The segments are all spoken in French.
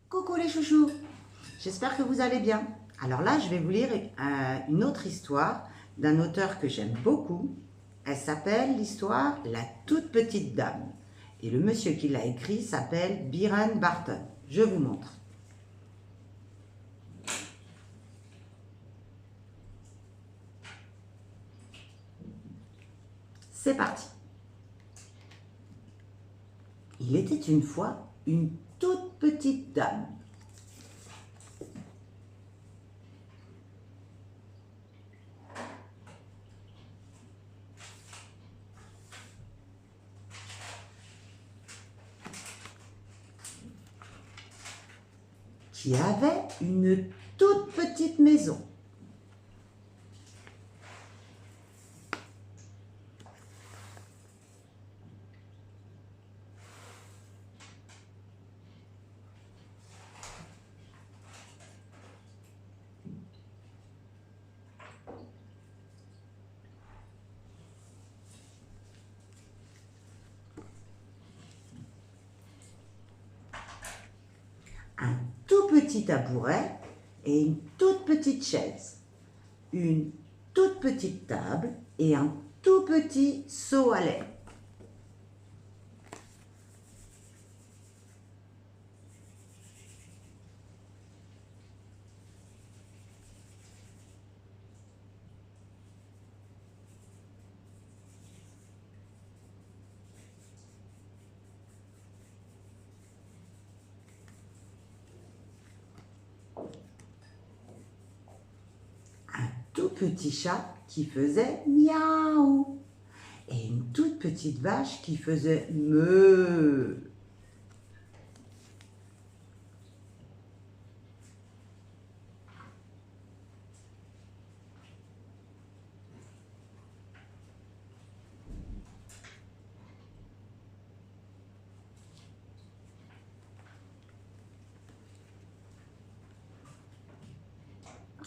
Coucou les chouchous, j'espère que vous allez bien. Alors là, je vais vous lire une autre histoire d'un auteur que j'aime beaucoup. Elle s'appelle l'histoire La toute petite dame. Et le monsieur qui l'a écrit s'appelle Byron Barton. Je vous montre. C'est parti. Il était une fois une toute petite dame. Qui avait une toute petite maison. Un tout petit tabouret et une toute petite chaise, une toute petite table et un tout petit seau à lait. Un tout petit chat qui faisait miaou et une toute petite vache qui faisait meuh.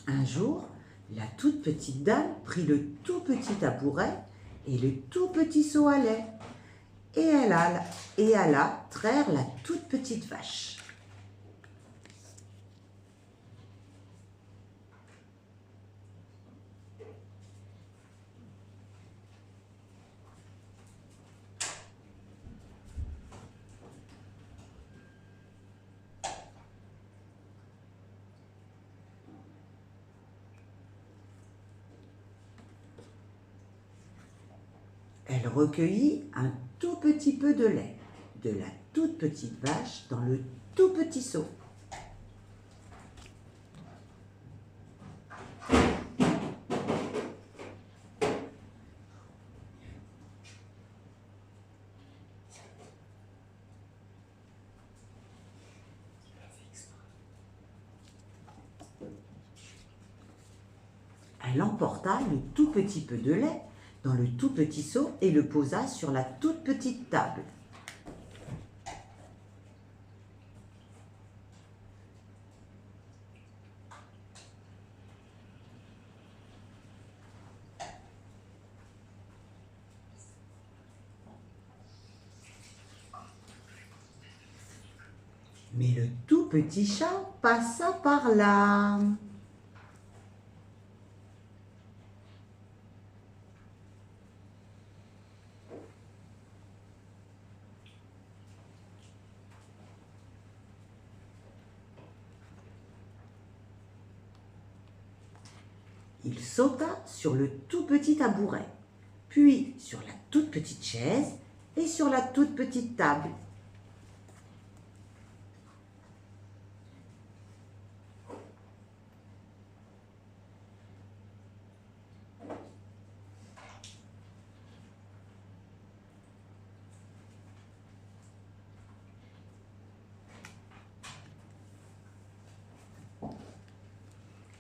Un jour, la toute petite dame prit le tout petit tabouret et le tout petit seau à lait et elle alla traire la toute petite vache. Elle recueillit un tout petit peu de lait de la toute petite vache dans le tout petit seau. Elle emporta le tout petit peu de lait dans le tout petit seau et le posa sur la toute petite table. Mais le tout petit chat passa par là. Il sauta sur le tout petit tabouret, puis sur la toute petite chaise et sur la toute petite table.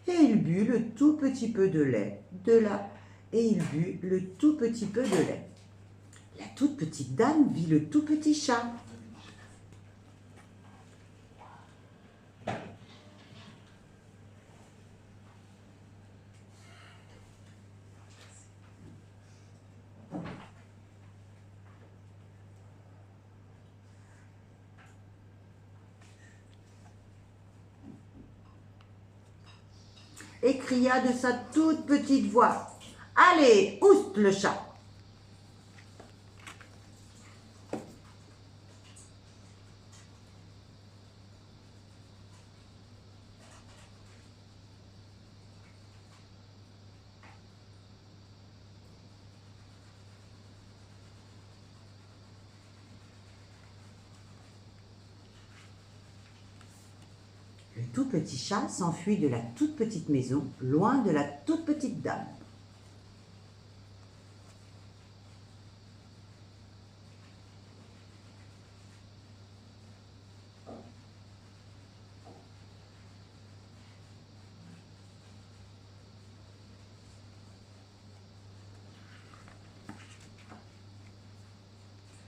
Et il but le tout petit peu de lait de là, et il but le tout petit peu de lait. La toute petite dame vit le tout petit chat. et cria de sa toute petite voix. Allez, oust le chat! Le tout petit chat s'enfuit de la toute petite maison, loin de la toute petite dame.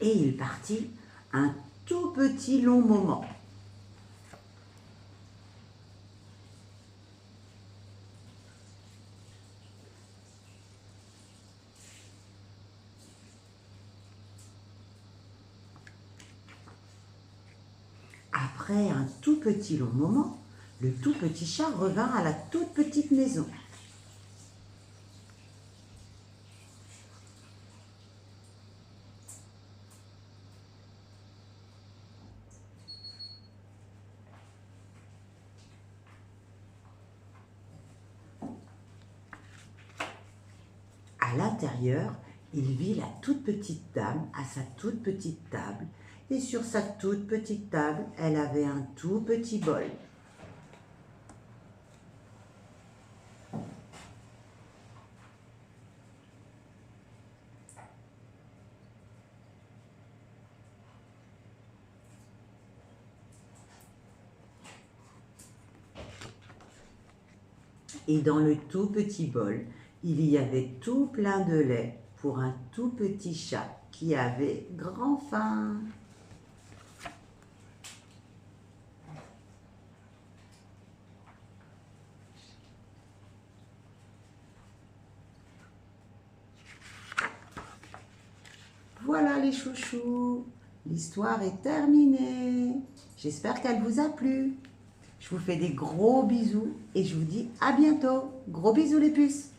Et il partit un tout petit long moment. Après un tout petit long moment, le tout petit chat revint à la toute petite maison. À l'intérieur, il vit la toute petite dame à sa toute petite table, et sur sa toute petite table, elle avait un tout petit bol. Et dans le tout petit bol, il y avait tout plein de lait pour un tout petit chat qui avait grand faim. Voilà les chouchous, l'histoire est terminée. J'espère qu'elle vous a plu. Je vous fais des gros bisous et je vous dis à bientôt. Gros bisous les puces.